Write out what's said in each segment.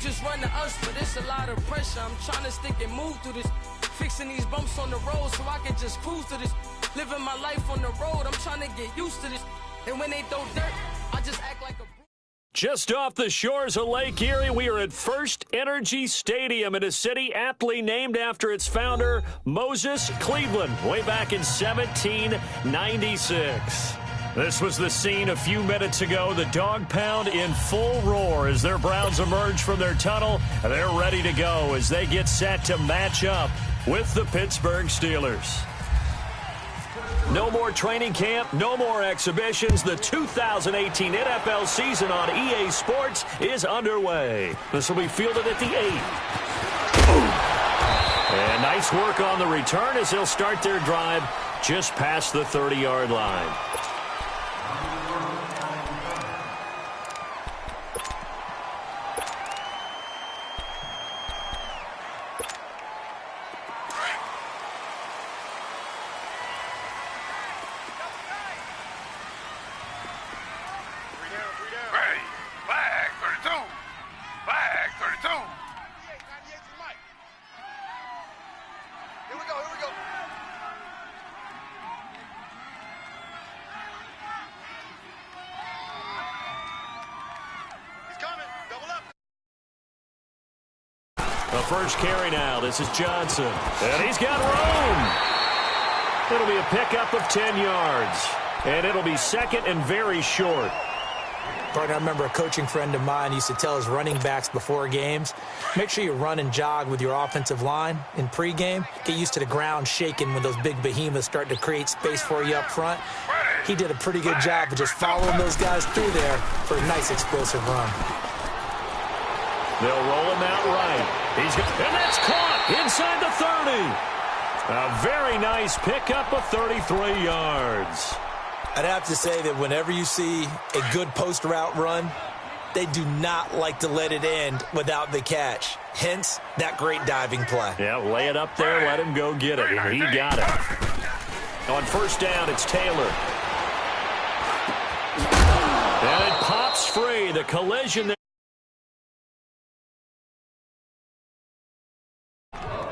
just run to us, but it's a lot of pressure. I'm trying to stick and move through this. Fixing these bumps on the road so I can just cruise to this. Living my life on the road, I'm trying to get used to this. And when they throw dirt, I just act like a... Just off the shores of Lake Erie, we are at First Energy Stadium in a city aptly named after its founder, Moses Cleveland, way back in 1796. This was the scene a few minutes ago. The dog pound in full roar as their Browns emerge from their tunnel. They're ready to go as they get set to match up with the Pittsburgh Steelers. No more training camp, no more exhibitions. The 2018 NFL season on EA Sports is underway. This will be fielded at the 8. And nice work on the return as they'll start their drive just past the 30-yard line. The first carry now. This is Johnson. And he's got room. It'll be a pickup of 10 yards. And it'll be second and very short. Partner, I remember a coaching friend of mine used to tell his running backs before games, make sure you run and jog with your offensive line in pregame. Get used to the ground shaking when those big behemoths start to create space for you up front. He did a pretty good job of just following those guys through there for a nice explosive run. They'll roll him out right. And that's caught inside the 30. A very nice pickup of 33 yards. I'd have to say that whenever you see a good post route run, they do not like to let it end without the catch. Hence, that great diving play. Yeah, lay it up there, let him go get it. And he got it. On first down, it's Taylor. And it pops free. The collision there.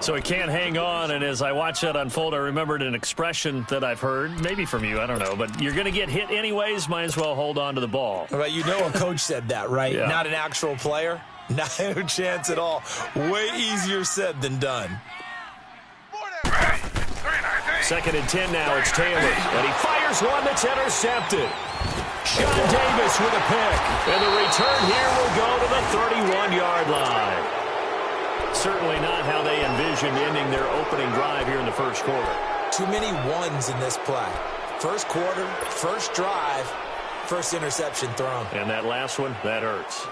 So he can't hang on, and as I watch that unfold, I remembered an expression that I've heard, maybe from you, I don't know, but you're going to get hit anyways, might as well hold on to the ball. Right, you know a coach said that, right? Yeah. Not an actual player. Not a chance at all. Way easier said than done. Second and 10 now, it's Taylor, and he fires one that's intercepted. Sean Davis with a pick, and the return here will go to the 31-yard line. Certainly not how they envisioned ending their opening drive here in the first quarter. Too many ones in this play. First quarter, first drive, first interception thrown. And that last one, that hurts.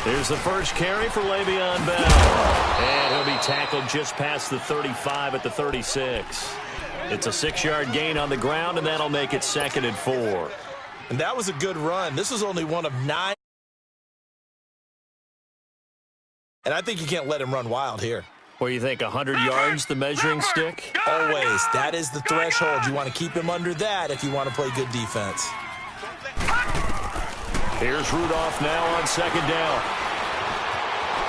Here's the first carry for Le'Veon Bell. And he'll be tackled just past the 35 at the 36. It's a 6-yard gain on the ground, and that'll make it second and 4. And that was a good run. This was only one of 9. And I think you can't let him run wild here. What do you think, 100 yards, the measuring stick? Always. That is the threshold. You want to keep him under that if you want to play good defense. Here's Rudolph now on second down.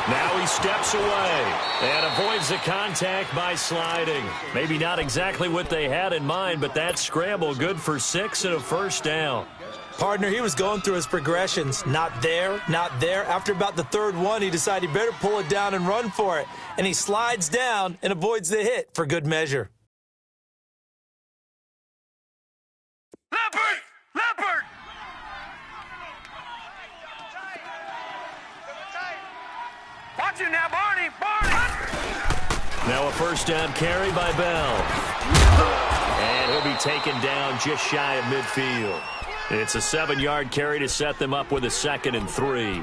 Now he steps away and avoids the contact by sliding. Maybe not exactly what they had in mind, but that scramble good for 6 and a first down. Partner, he was going through his progressions. Not there, not there. After about the third one, he decided he better pull it down and run for it. And he slides down and avoids the hit for good measure. Leopard! Watch him now, Barney! Now a first down carry by Bell. And he'll be taken down just shy of midfield. It's a 7-yard carry to set them up with a second and 3.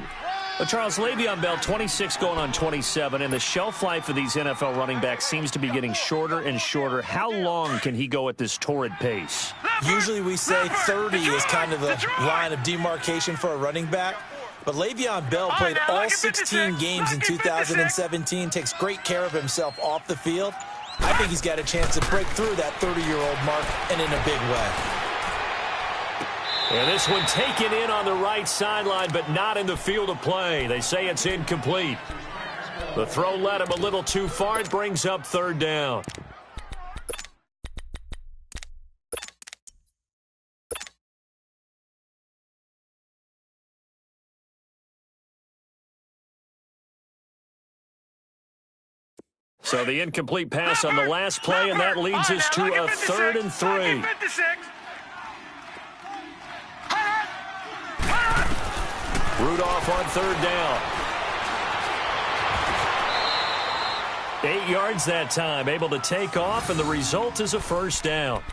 But Charles, Le'Veon Bell, 26 going on 27, and the shelf life of these NFL running backs seems to be getting shorter and shorter. How long can he go at this torrid pace? Usually we say 30 is kind of the line of demarcation for a running back. But Le'Veon Bell played all 16 games in 2017, takes great care of himself off the field. I think he's got a chance to break through that 30-year-old mark, and in a big way. And this one taken in on the right sideline, but not in the field of play. They say it's incomplete. The throw led him a little too far. It brings up third down. So the incomplete pass on the last play, and that leads us to a 3rd and 3. Rudolph on 3rd down. 8 yards that time, able to take off, and the result is a 1st down.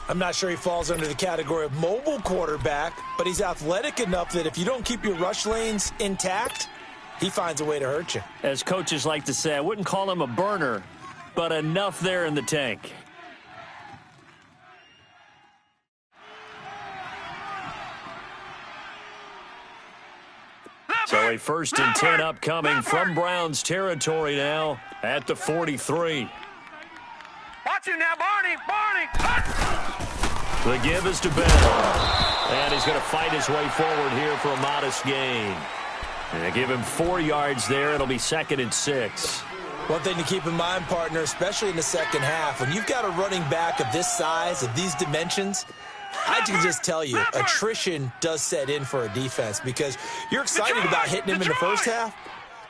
I'm not sure he falls under the category of mobile quarterback, but he's athletic enough that if you don't keep your rush lanes intact, he finds a way to hurt you. As coaches like to say, I wouldn't call him a burner, but enough there in the tank. So a 1st and 10 upcoming from Browns territory now at the 43. Watch him now, Barney. The give is to Bell. And he's going to fight his way forward here for a modest gain. And they give him 4 yards there. It'll be 2nd and 6. One thing to keep in mind, partner, especially in the second half, when you've got a running back of this size, of these dimensions, I can just tell you, attrition does set in for a defense because you're excited about hitting him in the first half.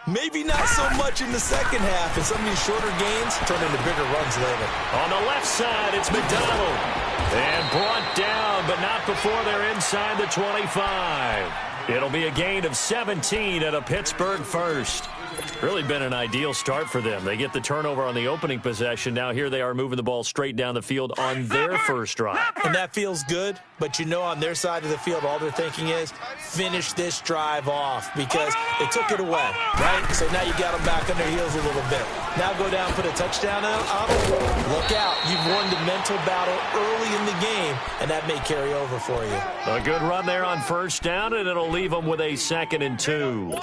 Maybe not so much in the second half, and some of these shorter gains turn into bigger runs later. On the left side, it's McDonald. And brought down, but not before they're inside the 25. It'll be a gain of 17 at a Pittsburgh 1st. Really been an ideal start for them. They get the turnover on the opening possession. Now here they are moving the ball straight down the field on their first drive. And that feels good, but you know on their side of the field, all they're thinking is finish this drive off because they took it away, right? So now you got them back on their heels a little bit. Now go down, put a touchdown on them. Look out. You've won the mental battle early in the game, and that may carry over for you. A good run there on 1st down, and it'll leave them with a 2nd and 2.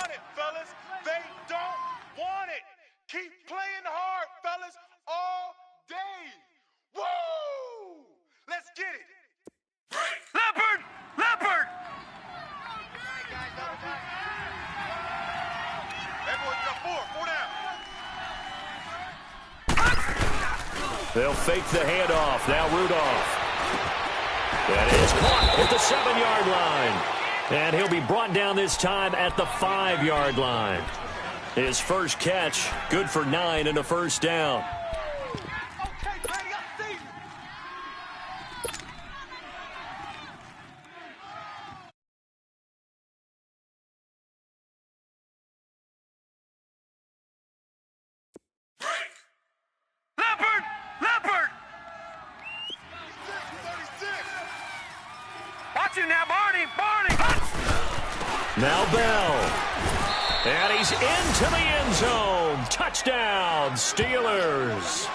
They'll fake the handoff. Now Rudolph. That is caught at the 7-yard line. And he'll be brought down this time at the 5-yard line. His first catch, good for 9 and a 1st down. Now Bell. And he's into the end zone. Touchdown, Steelers.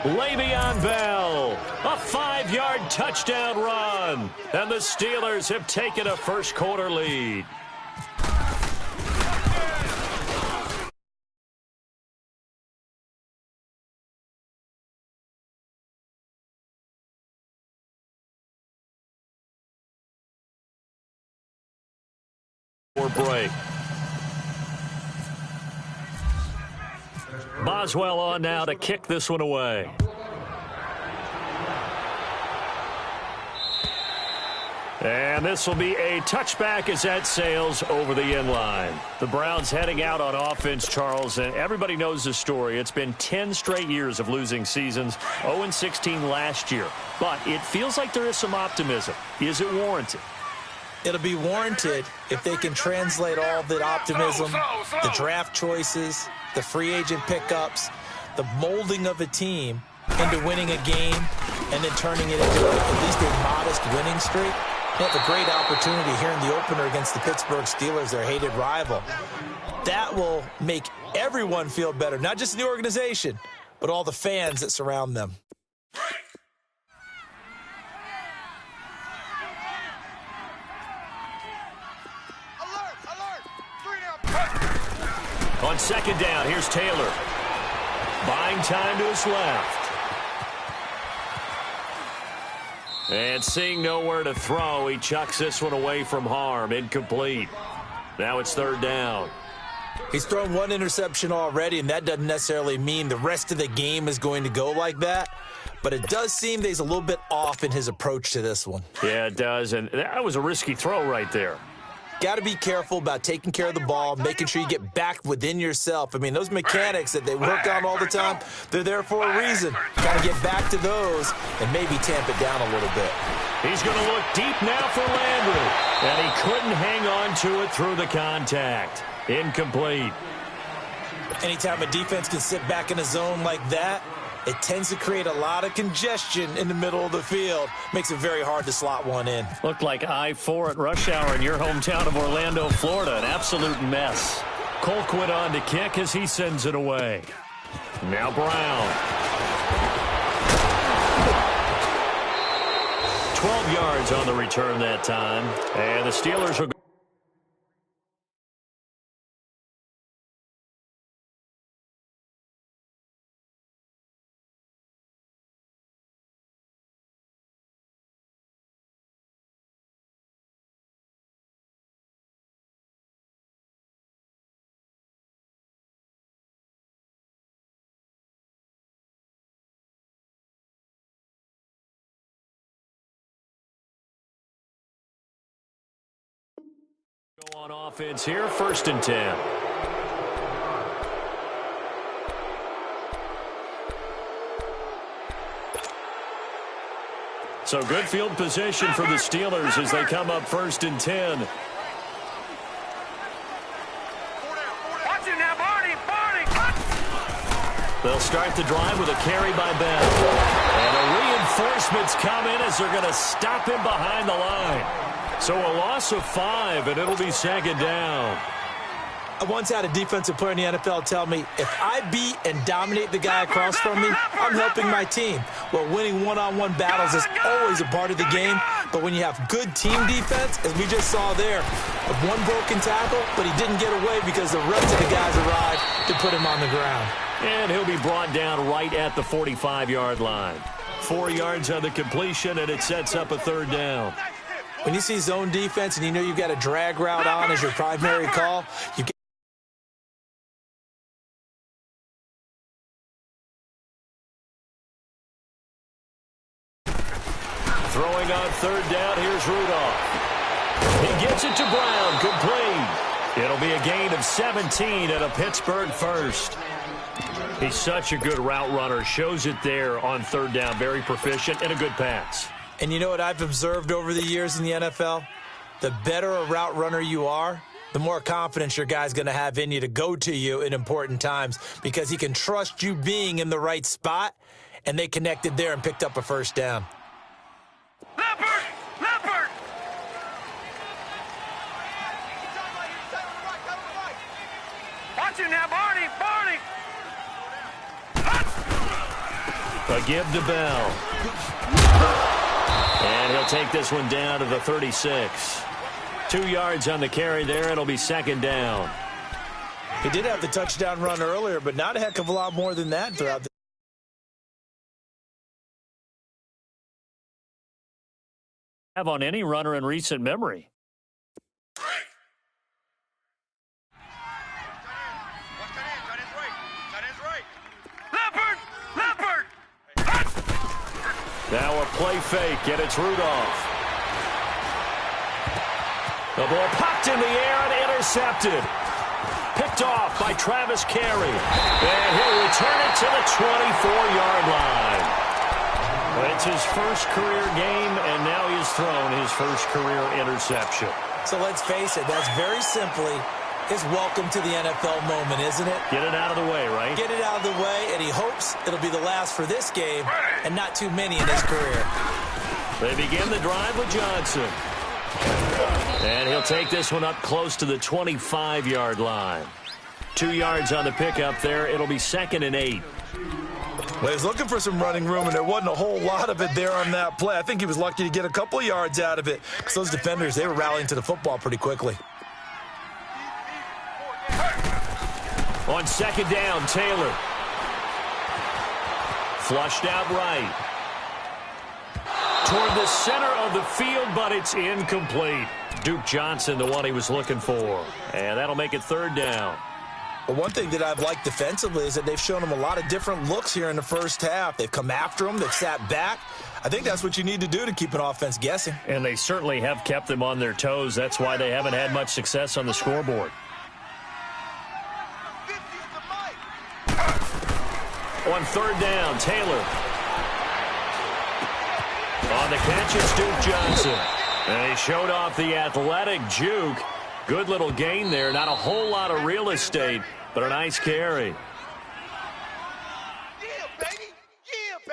Le'Veon Bell, a 5-yard touchdown run. And the Steelers have taken a first-quarter lead. Break. Boswell on now to kick this one away. And this will be a touchback as that sails over the end line. The Browns heading out on offense, Charles, and everybody knows the story. It's been 10 straight years of losing seasons, 0-16 last year. But it feels like there is some optimism. Is it warranted? It'll be warranted if they can translate all the optimism, the draft choices, the free agent pickups, the molding of a team into winning a game and then turning it into at least a modest winning streak. They have a great opportunity here in the opener against the Pittsburgh Steelers, their hated rival. That will make everyone feel better, not just the organization, but all the fans that surround them. On second down, here's Taylor. Buying time to his left. And seeing nowhere to throw, he chucks this one away from harm. Incomplete. Now it's third down. He's thrown one interception already, and that doesn't necessarily mean the rest of the game is going to go like that. But it does seem that he's a little bit off in his approach to this one. Yeah, it does, and that was a risky throw right there. Got to be careful about taking care of the ball, making sure you get back within yourself. I mean, those mechanics that they work on all the time, they're there for a reason. Got to get back to those and maybe tamp it down a little bit. He's going to look deep now for Landry, and he couldn't hang on to it through the contact. Incomplete. Anytime a defense can sit back in a zone like that, it tends to create a lot of congestion in the middle of the field. Makes it very hard to slot one in. Looked like I-4 at rush hour in your hometown of Orlando, Florida. An absolute mess. Colquitt on to kick as he sends it away. Now Brown. 12 yards on the return that time. And the Steelers are on offense here, 1st and 10. So good field position for the Steelers as they come up 1st and 10. Watch it now, Barney. They'll start the drive with a carry by Bell. And a reinforcement's come in as they're going to stop him behind the line. So a loss of 5, and it'll be 2nd down. I once had a defensive player in the NFL tell me, if I beat and dominate the guy across from me, I'm helping my team. Well, winning one-on-one battles is always a part of the game, but when you have good team defense, as we just saw there, one broken tackle, but he didn't get away because the rest of the guys arrived to put him on the ground. And he'll be brought down right at the 45-yard line. 4 yards on the completion, and it sets up a 3rd down. When you see zone defense and you know you've got a drag route on as your primary call, you get throwing on 3rd down, here's Rudolph. He gets it to Brown, complete. It'll be a gain of 17 and a Pittsburgh 1st. He's such a good route runner. Shows it there on 3rd down. Very proficient and a good pass. And you know what I've observed over the years in the NFL? The better a route runner you are, the more confidence your guy's going to have in you to go to you in important times because he can trust you being in the right spot, and they connected there and picked up a 1st down. Leopard! Watch it now, Barney! A give to Bell. And he'll take this one down to the 36. 2 yards on the carry there. It'll be 2nd down. He did have the touchdown run earlier, but not a heck of a lot more than that throughout the have on any runner in recent memory. Leopard! Now a play fake, and it's Rudolph. The ball popped in the air and intercepted. Picked off by Travis Carey. And he'll return it to the 24-yard line. It's his first career game, and now he's thrown his first career interception. So let's face it, that's very simply his welcome to the NFL moment, isn't it? Get it out of the way, right? Get it out of the way, and he hopes it'll be the last for this game and not too many in his career. They begin the drive with Johnson. And he'll take this one up close to the 25-yard line. 2 yards on the pickup there. It'll be 2nd and 8. Well, he's looking for some running room, and there wasn't a whole lot of it there on that play. I think he was lucky to get a couple of yards out of it because those defenders, they were rallying to the football pretty quickly. On second down, Taylor. Flushed out right. Toward the center of the field, but it's incomplete. Duke Johnson, the one he was looking for. And that'll make it third down. Well, one thing that I've liked defensively is that they've shown him a lot of different looks here in the first half. They've come after him. They've sat back. I think that's what you need to do to keep an offense guessing. And they certainly have kept them on their toes. That's why they haven't had much success on the scoreboard. On third down, Taylor. On the catch, it's Duke Johnson. And he showed off the athletic juke. Good little gain there. Not a whole lot of real estate, but a nice carry.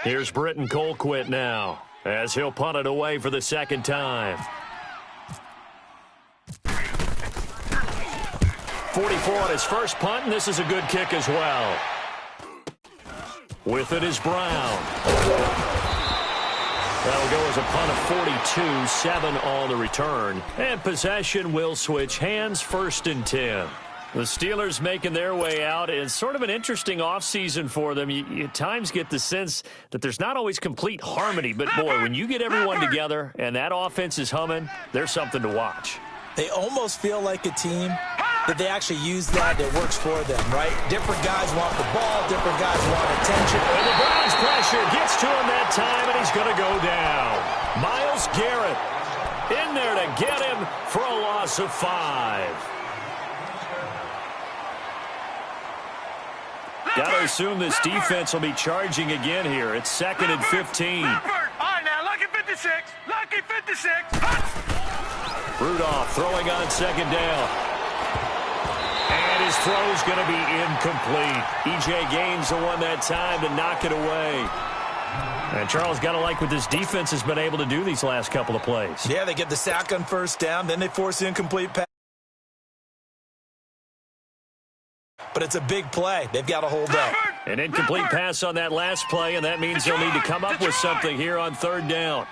Here's Britton Colquitt now, as he'll punt it away for the second time. 44 on his first punt, and this is a good kick as well. With it is Brown. That'll go as a punt of 42, 7 on the return. And possession will switch hands, first and 10. The Steelers making their way out. It's sort of an interesting offseason for them. You at times get the sense that there's not always complete harmony. But, boy, when you get everyone together and that offense is humming, there's something to watch. They almost feel like a team that they actually use that works for them, right? Different guys want the ball. Different guys want attention. And the Browns pressure gets to him that time, and he's going to go down. Myles Garrett in there to get him for a loss of 5. Got to assume this defense will be charging again here. It's second and 15. All right, now, lucky 56. Lucky 56. Rudolph throwing on second down. And his throw's going to be incomplete. E.J. Gaines the one that time to knock it away. And Charles, got to like what this defense has been able to do these last couple of plays. Yeah, they get the sack on first down, then they force the incomplete pass. But it's a big play. They've got to hold up. An incomplete pass on that last play, and that means they'll need to come up with something here on third down.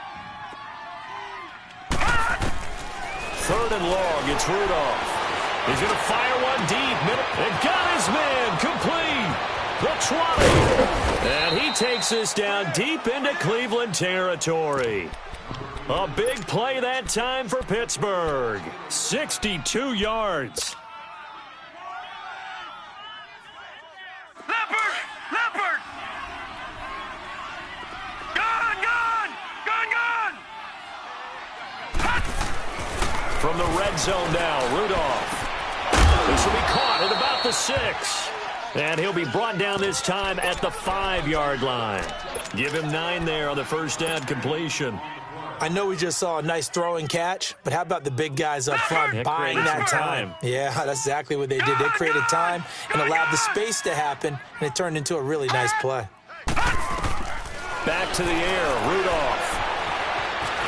Third and long, it's Rudolph. He's going to fire one deep. And got his man complete. The 20. And he takes this down deep into Cleveland territory. A big play that time for Pittsburgh. 62 yards. Leopard! Gun! From the red zone now, Rudolph. This will be caught at about the 6. And he'll be brought down this time at the 5-yard line. Give him 9 there on the first down completion. I know we just saw a nice throwing catch, but how about the big guys up front buying that time? Yeah, that's exactly what they did. They created time and allowed the space to happen, and it turned into a really nice play. Back to the air, Rudolph.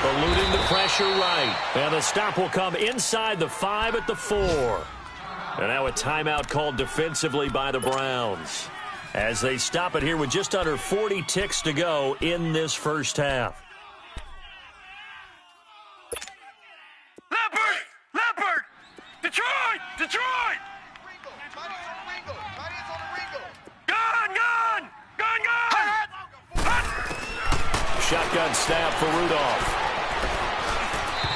Eluding the pressure right. And the stop will come inside the 5 at the 4. And now a timeout called defensively by the Browns, as they stop it here with just under 40 ticks to go in this first half. Leopard! Detroit! Gun! Shotgun snap for Rudolph.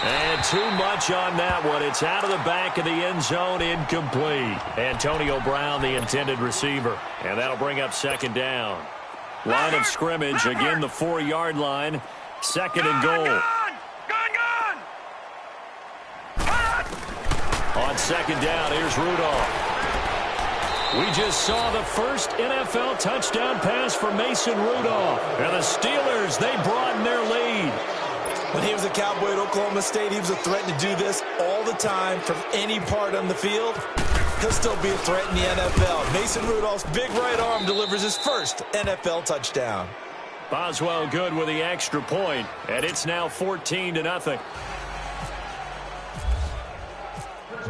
And too much on that one. It's out of the back of the end zone, incomplete. Antonio Brown, the intended receiver. And that'll bring up second down. Line of scrimmage, again the 4-yard line. Second and goal. Gun! On second down, here's Rudolph. We just saw the first NFL touchdown pass for Mason Rudolph. And the Steelers, they broaden their lead. When he was a Cowboy at Oklahoma State, he was a threat to do this all the time from any part on the field. He'll still be a threat in the NFL. Mason Rudolph's big right arm delivers his first NFL touchdown. Boswell good with the extra point, and it's now 14-0.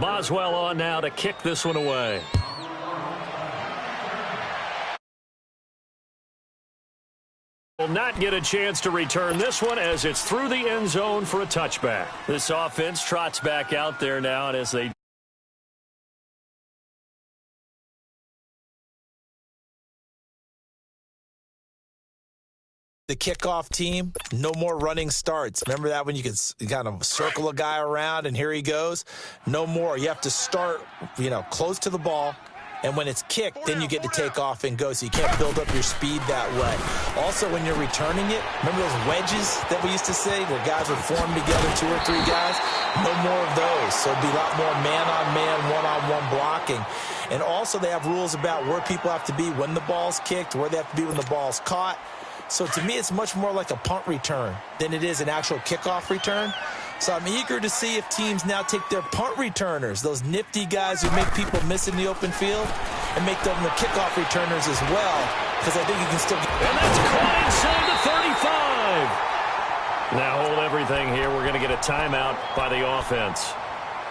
Boswell on now to kick this one away. Will not get a chance to return this one as it's through the end zone for a touchback. This offense trots back out there now, and as they the kickoff team, no more running starts. Remember that when you could kind of circle a guy around and here he goes? No more. You have to start, close to the ball. And when it's kicked, then you get to take off and go, so you can't build up your speed that way. Also, when you're returning it, remember those wedges that we used to say where guys would form together, 2 or 3 guys? No more of those. So it'll be a lot more man-on-man, one-on-one blocking. And also, they have rules about where people have to be when the ball's kicked, where they have to be when the ball's caught. So to me, it's much more like a punt return than it is an actual kickoff return. So I'm eager to see if teams now take their punt returners, those nifty guys who make people miss in the open field, and make them the kickoff returners as well, because I think you can still get... And that's caught inside the 35. Now hold everything here. We're going to get a timeout by the offense,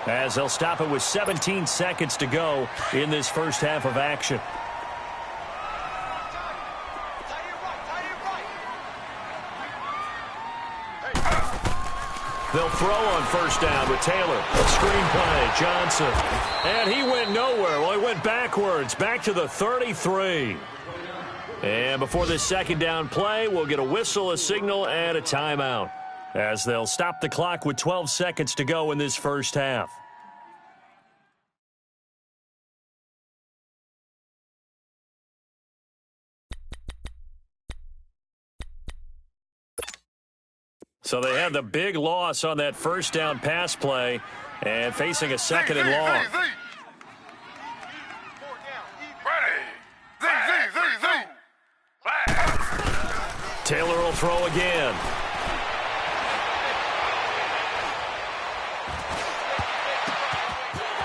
as they'll stop it with 17 seconds to go in this first half of action. They'll throw on first down with Taylor. Screen play, Johnson. And he went nowhere. Well, he went backwards, back to the 33. And before this second down play, we'll get a whistle, a signal, and a timeout, as they'll stop the clock with 12 seconds to go in this first half. So they had the big loss on that first down pass play and facing a second and long. Taylor will throw again.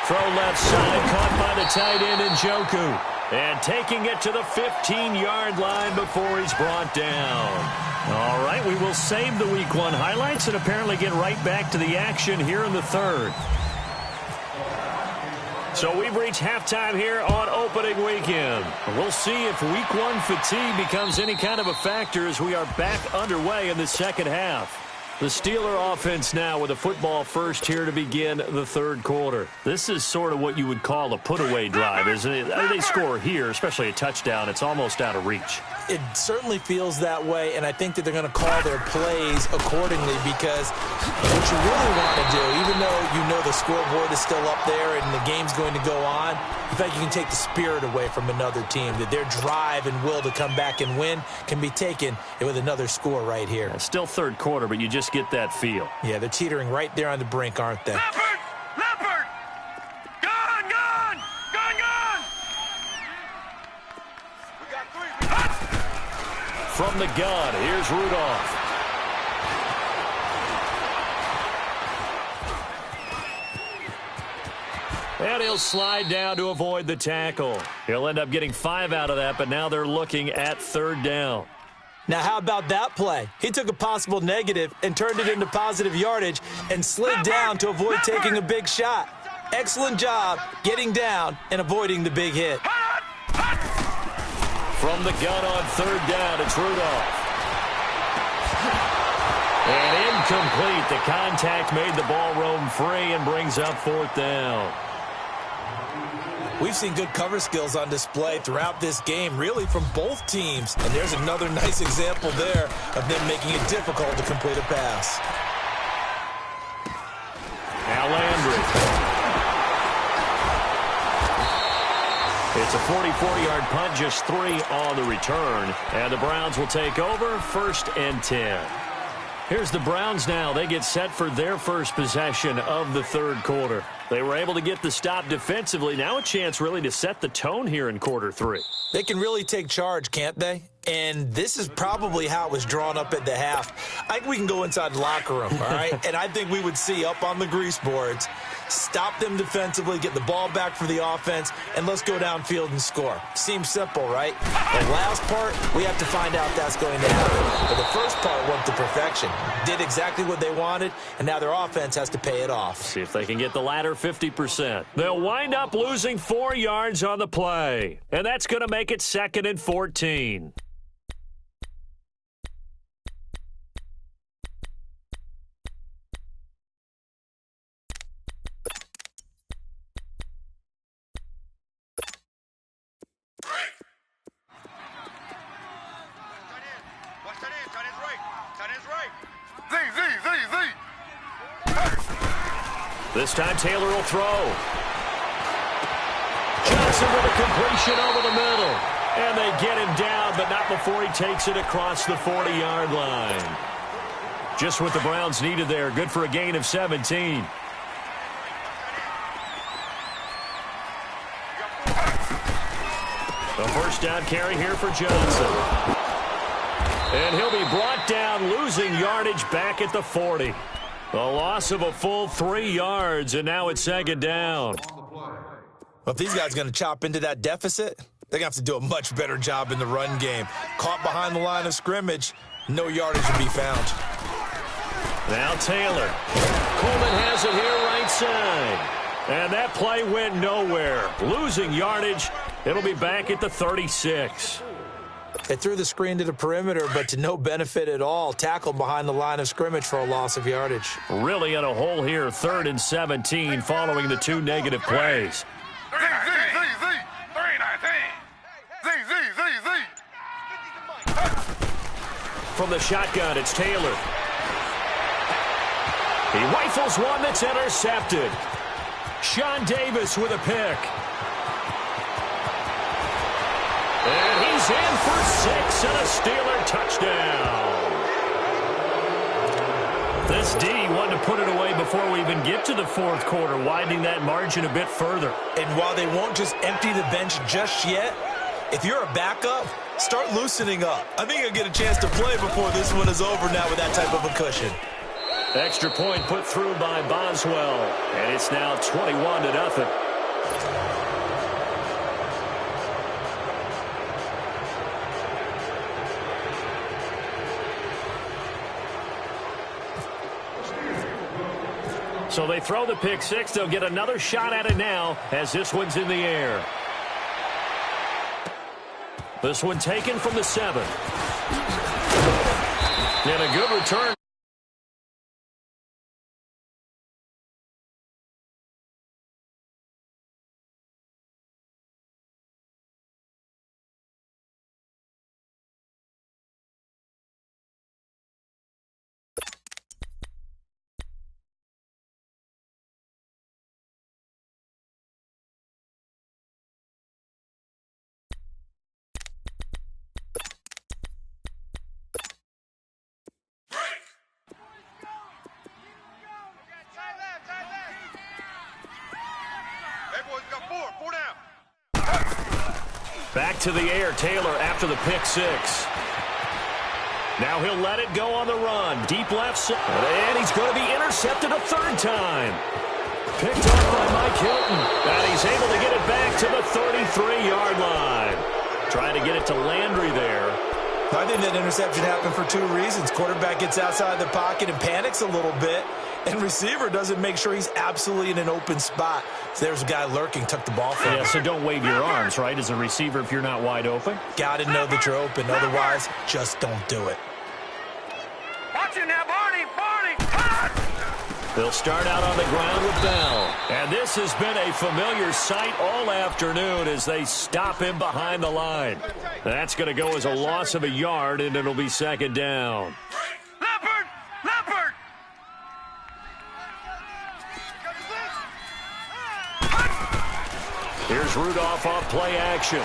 Throw left side, caught by the tight end Njoku. And taking it to the 15-yard line before he's brought down. All right, we will save the Week 1 highlights and apparently get right back to the action here in the third. So we've reached halftime here on opening weekend. We'll see if Week 1 fatigue becomes any kind of a factor as we are back underway in the second half. The Steeler offense now with a football first here to begin the third quarter. This is sort of what you would call a put-away drive, isn't it? They score here, especially a touchdown. It's almost out of reach. It certainly feels that way, and I think that they're going to call their plays accordingly, because what you really want to do, even though you know the scoreboard is still up there and the game's going to go on, in fact, you can take the spirit away from another team, that their drive and will to come back and win can be taken with another score right here. It's still third quarter, but you just get that feel. Yeah, they're teetering right there on the brink, aren't they? Leopard! Leopard! Gone! Gone! Gone! Gone! We got 3. From the gun, here's Rudolph. And he'll slide down to avoid the tackle. He'll end up getting 5 out of that, but now they're looking at third down. Now, how about that play? He took a possible negative and turned it into positive yardage and slid down to avoid taking a big shot. Excellent job getting down and avoiding the big hit. From the gun on third down, it's Rudolph. And incomplete. The contact made the ball roam free and brings up fourth down. We've seen good cover skills on display throughout this game, really from both teams. And there's another nice example there of them making it difficult to complete a pass. Now Landry. It's a 44-yard punt, just 3 on the return. And the Browns will take over, 1st and 10. Here's the Browns now. They get set for their first possession of the third quarter. They were able to get the stop defensively. Now a chance really to set the tone here in quarter 3. They can really take charge, can't they? And this is probably how it was drawn up at the half. I think we can go inside the locker room, all right? And I think we would see up on the grease boards, stop them defensively, get the ball back for the offense, and let's go downfield and score. Seems simple, right? The last part, we have to find out if that's going to happen. But the first part went to perfection. Did exactly what they wanted, and now their offense has to pay it off. See if they can get the latter 50%. They'll wind up losing 4 yards on the play. And that's going to make it 2nd and 14. This time Taylor will throw. Johnson with a completion over the middle. And they get him down, but not before he takes it across the 40-yard line. Just what the Browns needed there. Good for a gain of 17. The first down carry here for Johnson. And he'll be brought down, losing yardage back at the 40. A loss of a full 3 yards, and now it's second down. Well, if these guys are going to chop into that deficit, they're going to have to do a much better job in the run game. Caught behind the line of scrimmage, no yardage to be found. Now Taylor. Coleman has it here right side. And that play went nowhere. Losing yardage. It'll be back at the 36. They threw the screen to the perimeter, but to no benefit at all. Tackled behind the line of scrimmage for a loss of yardage. Really in a hole here, 3rd and 17, following the 2 negative plays. From the shotgun, it's Taylor. He rifles one that's intercepted. Sean Davis with a pick. And he's in for 6 and a Steeler touchdown. This D wanted to put it away before we even get to the 4th quarter, widening that margin a bit further. And while they won't just empty the bench just yet, if you're a backup, start loosening up. I think you'll get a chance to play before this one is over now with that type of a cushion. Extra point put through by Boswell, and it's now 21-0. So they throw the pick 6. They'll get another shot at it now as this one's in the air. This one taken from the 7. And a good return. Back to the air, Taylor after the pick 6. Now he'll let it go on the run. Deep left side. And he's going to be intercepted a 3rd time. Picked off by Mike Hilton. And he's able to get it back to the 33-yard line. Trying to get it to Landry there. I think that interception happened for 2 reasons. Quarterback gets outside the pocket and panics a little bit. And receiver doesn't make sure he's absolutely in an open spot. So there's a guy lurking, took the ball from him. Yeah, so don't wave your arms, right, as a receiver if you're not wide open. Got to know that you're open. Otherwise, just don't do it. Watch it now, Barney! They'll start out on the ground with Bell. And this has been a familiar sight all afternoon as they stop him behind the line. That's going to go as a loss of a yard, and it'll be second down. Leopard! Leopard! Here's Rudolph off play action.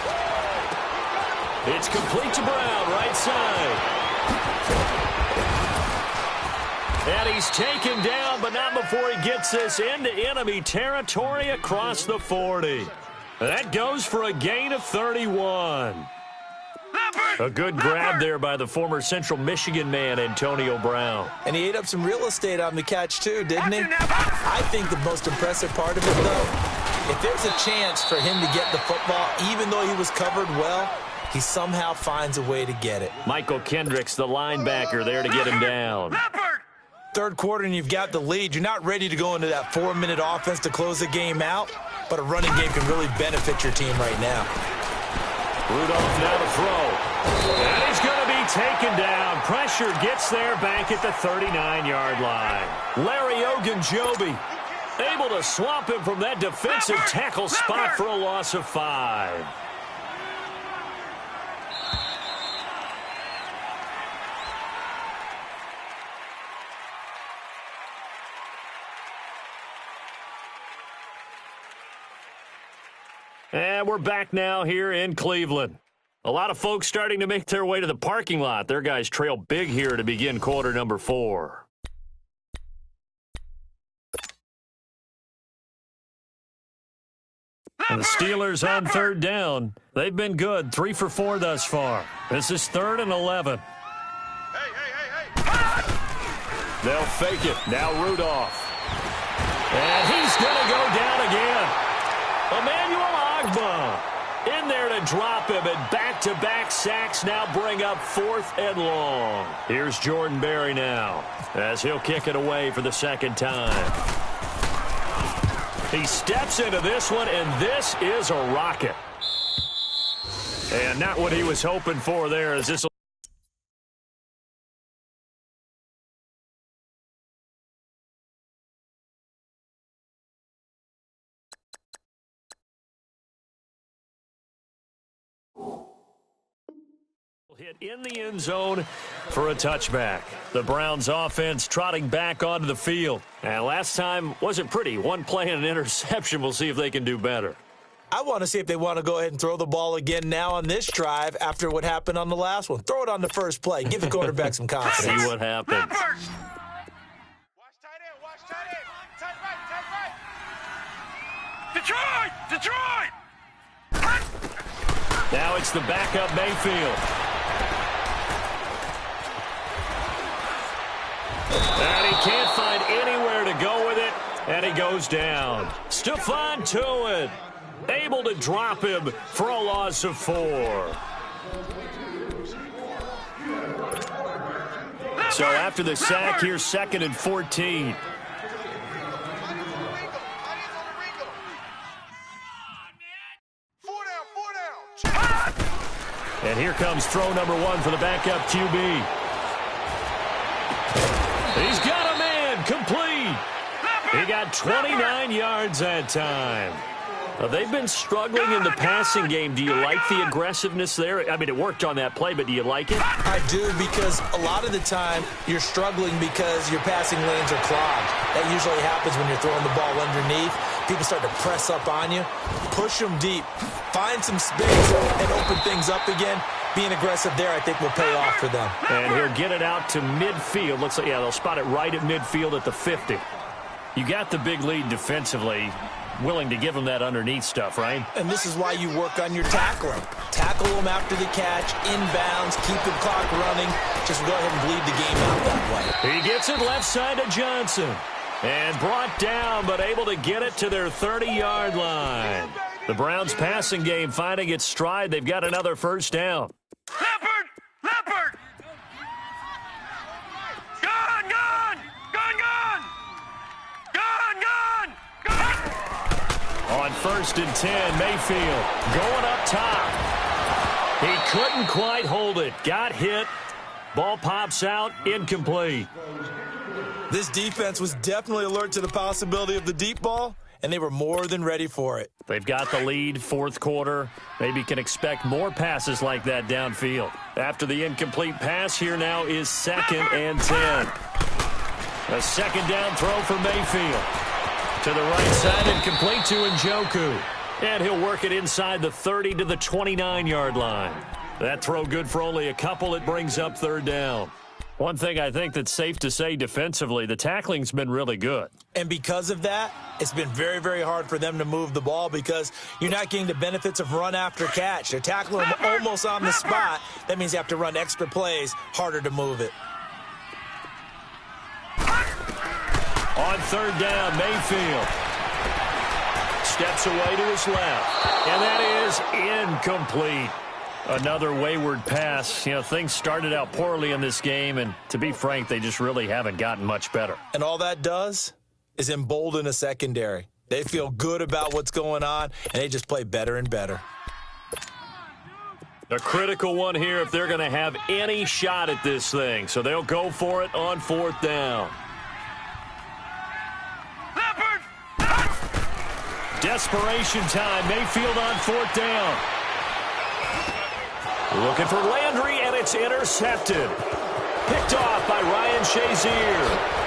It's complete to Brown, right side. And he's taken down, but not before he gets this into enemy territory across the 40. That goes for a gain of 31. A good grab there by the former Central Michigan man, Antonio Brown. And he ate up some real estate on the catch, too, didn't he? I think the most impressive part of it, though, if there's a chance for him to get the football, even though he was covered well, he somehow finds a way to get it. Michael Kendricks, the linebacker, there to get him down. 3rd quarter and you've got the lead. You're not ready to go into that 4-minute offense to close the game out, but a running game can really benefit your team right now. Rudolph now to throw. And he's going to be taken down. Pressure gets there back at the 39-yard line. Larry Ogunjobi able to swamp him from that defensive tackle spot for a loss of 5. And we're back now here in Cleveland. A lot of folks starting to make their way to the parking lot. Their guys trail big here to begin quarter number 4. And the Steelers on third down. They've been good, 3 for 4 thus far. This is 3rd and 11. They'll fake it. Now Rudolph. And he's going to go down again. Emmanuel Ogbah in there to drop him, and back-to-back sacks now bring up 4th and long. Here's Jordan Berry now as he'll kick it away for the second time. He steps into this one, and this is a rocket. And not what he was hoping for there as this. Hit in the end zone for a touchback. The Browns offense trotting back onto the field. And last time wasn't pretty. One play and an interception. We'll see if they can do better. I want to see if they want to go ahead and throw the ball again now on this drive after what happened on the last one. Throw it on the first play. Give the quarterback some confidence. See what happens. Watch tight end. Watch tight end. Tight right. Detroit. Now it's the backup Mayfield. And he can't find anywhere to go with it, and he goes down. Stephon Tuitt able to drop him for a loss of 4. So after the sack, here's 2nd and 14. And here comes throw number 1 for the backup QB. He's got a man, complete. He got 29 yards that time. They've been struggling in the passing game. Do you like the aggressiveness there? I mean, it worked on that play, but do you like it? I do, because a lot of the time you're struggling because your passing lanes are clogged. That usually happens when you're throwing the ball underneath. People start to press up on you. Push them deep. Find some space and open things up again. Being aggressive there, I think, will pay off for them. And he'll get it out to midfield. Looks like, yeah, they'll spot it right at midfield at the 50. You got the big lead defensively. Willing to give them that underneath stuff, right? And this is why you work on your tackling. Tackle them after the catch, inbounds, keep the clock running. Just go ahead and bleed the game out that way. He gets it left side to Johnson. And brought down, but able to get it to their 30-yard line. The Browns' passing game finding its stride. They've got another first down. Leopard! Gone! On 1st and 10, Mayfield going up top. He couldn't quite hold it. Got hit. Ball pops out, incomplete. This defense was definitely alert to the possibility of the deep ball, and they were more than ready for it. They've got the lead, 4th quarter. Maybe can expect more passes like that downfield. After the incomplete pass, here now is 2nd and 10. A second down throw for Mayfield. To the right side and complete to Njoku. And he'll work it inside the 30 to the 29-yard line. That throw good for only a couple. It brings up 3rd down. One thing I think that's safe to say defensively, the tackling's been really good. And because of that, it's been very, very hard for them to move the ball because you're not getting the benefits of run after catch. They're tackling them almost on the spot. That means you have to run extra plays, harder to move it. On 3rd down, Mayfield steps away to his left. And that is incomplete. Another wayward pass. You know, things started out poorly in this game, and to be frank, they just really haven't gotten much better. And all that does is embolden a secondary. They feel good about what's going on, and they just play better and better. A critical one here if they're going to have any shot at this thing. So they'll go for it on 4th down. Desperation time. Mayfield on 4th down. Looking for Landry, and it's intercepted. Picked off by Ryan Shazier.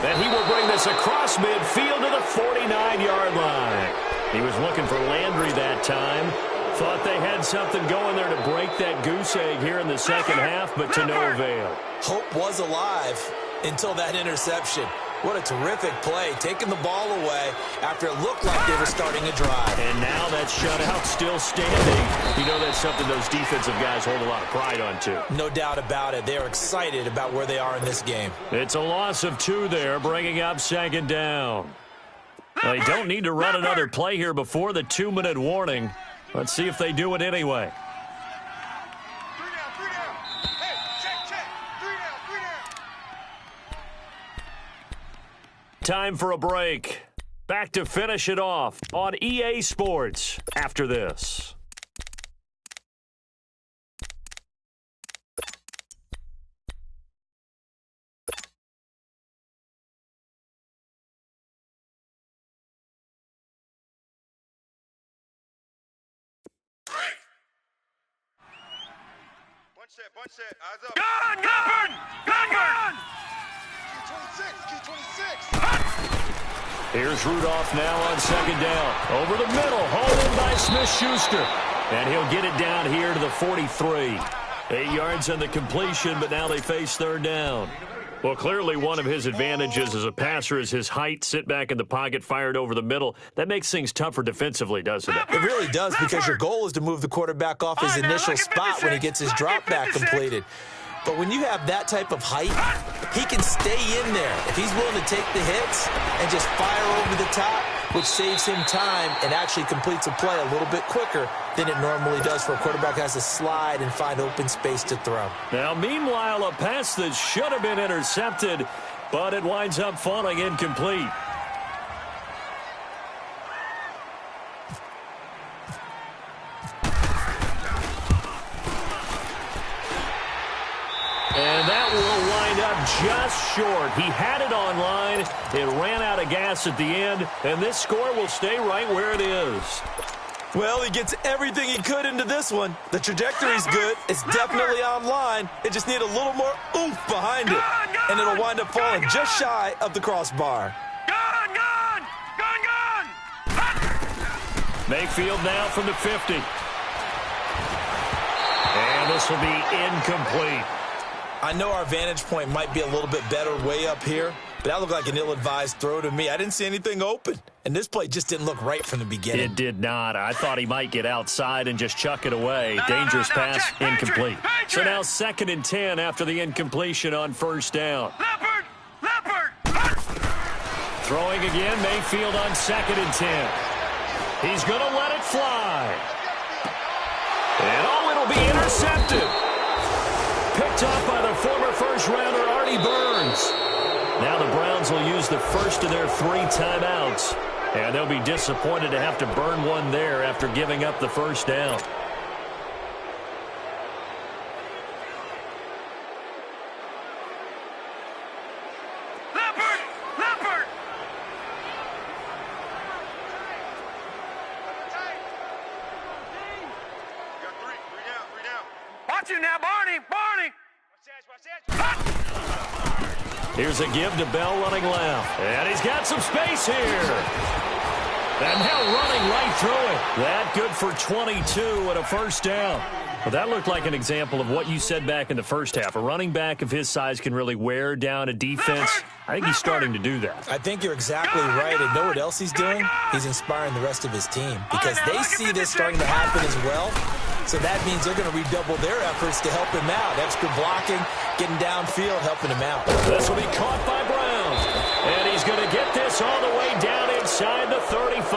And he will bring this across midfield to the 49-yard line. He was looking for Landry that time. Thought they had something going there to break that goose egg here in the second half, but to no avail. Hope was alive until that interception. What a terrific play, taking the ball away after it looked like they were starting a drive. And now that shutout still standing. You know that's something those defensive guys hold a lot of pride on, too. No doubt about it. They're excited about where they are in this game. It's a loss of 2 there, bringing up second down. They don't need to run another play here before the 2-minute warning. Let's see if they do it anyway. 3 down. Hey, check. 3 down. Time for a break. Back to finish it off on EA Sports after this. One set. Eyes up. Gun! Key 26. Here's Rudolph now on second down. Over the middle, hauled in by Smith-Schuster. And he'll get it down here to the 43. 8 yards on the completion, but now they face third down. Well, clearly one of his advantages as a passer is his height. Sit back in the pocket, fired over the middle. That makes things tougher defensively, doesn't it? It really does, because your goal is to move the quarterback off his initial spot when he gets his drop back completed. But when you have that type of height, he can stay in there if he's willing to take the hits and just fire over the top, which saves him time and actually completes a play a little bit quicker than it normally does for a quarterback who has to slide and find open space to throw. Now, meanwhile, a pass that should have been intercepted, but it winds up falling incomplete. And that will wind up just short. He had it on line. It ran out of gas at the end, and this score will stay right where it is. Well, he gets everything he could into this one. The trajectory's good. It's definitely on line. It just needs a little more oomph behind it, and it'll wind up falling just shy of the crossbar. Gun! Mayfield now from the 50. And this will be incomplete. I know our vantage point might be a little bit better way up here, but that looked like an ill-advised throw to me. I didn't see anything open, and this play just didn't look right from the beginning. It did not. I thought he might get outside and just chuck it away. Dangerous pass, incomplete. So now 2nd and 10 after the incompletion on first down. Leopard! Throwing again, Mayfield on 2nd and 10. He's going to let it fly. And it'll be intercepted. Picked up by the former first-rounder Artie Burns. Now the Browns will use the first of their 3 timeouts. And they'll be disappointed to have to burn one there after giving up the first down. Leopard! You got 3 down. Watch it now, Barney! Watch that. Here's a give to Bell running left. And he's got some space here. And now running right through it. That good for 22 and a first down. Well, that looked like an example of what you said back in the first half. A running back of his size can really wear down a defense. I think he's starting to do that. I think you're exactly right. And know what else he's doing? He's inspiring the rest of his team because they see this starting to happen as well. So that means they're going to redouble their efforts to help him out. Extra blocking, getting downfield, helping him out. This will be caught by Brown. And he's going to get this all the way down inside the 35.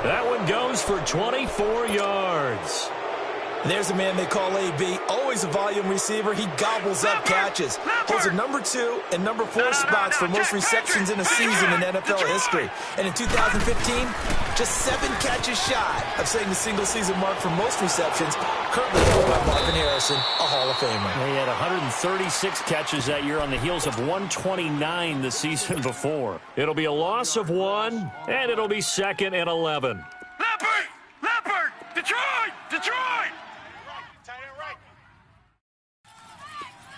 That one goes for 24 yards. And there's a man they call AB, always a volume receiver. He gobbles up catches. Holds a number 2 and number 4 spots for most receptions in a season in NFL history. And in 2015, just 7 catches shy of setting the single-season mark for most receptions, currently held by Marvin Harrison, a Hall of Famer. He had 136 catches that year on the heels of 129 the season before. It'll be a loss of 1, and it'll be 2nd and 11. Leopard! Detroit! Tight end right.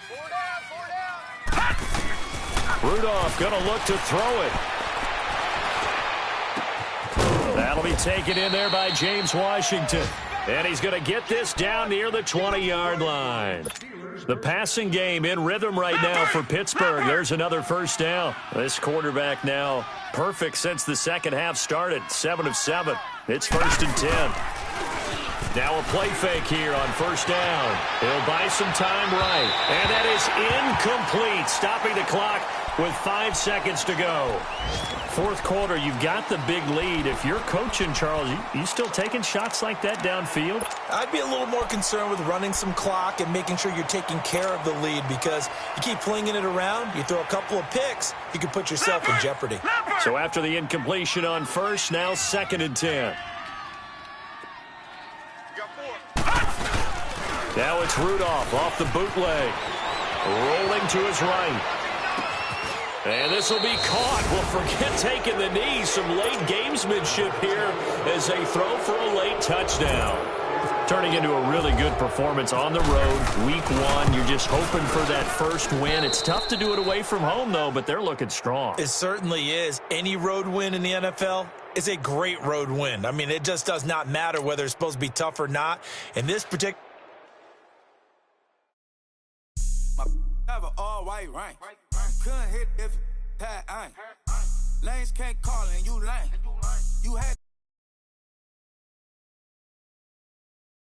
4 down. Rudolph going to look to throw it. That'll be taken in there by James Washington. And he's going to get this down near the 20-yard line. The passing game in rhythm right now for Pittsburgh. There's another first down. This quarterback now perfect since the second half started. 7 of 7. It's 1st and 10. Now a play fake here on first down. He'll buy some time right. And that is incomplete, stopping the clock with 5 seconds to go. Fourth quarter, you've got the big lead. If you're coaching, Charles, you still taking shots like that downfield? I'd be a little more concerned with running some clock and making sure you're taking care of the lead, because you keep flinging it around, you throw a couple of picks, you can put yourself in jeopardy. So after the incompletion on first, now 2nd and 10. Now it's Rudolph off the bootleg. Rolling to his right. And this will be caught. Well, forget taking the knee. Some late gamesmanship here as they throw for a late touchdown. Turning into a really good performance on the road. Week 1, you're just hoping for that first win. It's tough to do it away from home, though, but they're looking strong. It certainly is. Any road win in the NFL is a great road win. I mean, it just does not matter whether it's supposed to be tough or not. In this particular... Have an all-white rank. Couldn't hit if that ain't. Lanes can't call and you lame. You had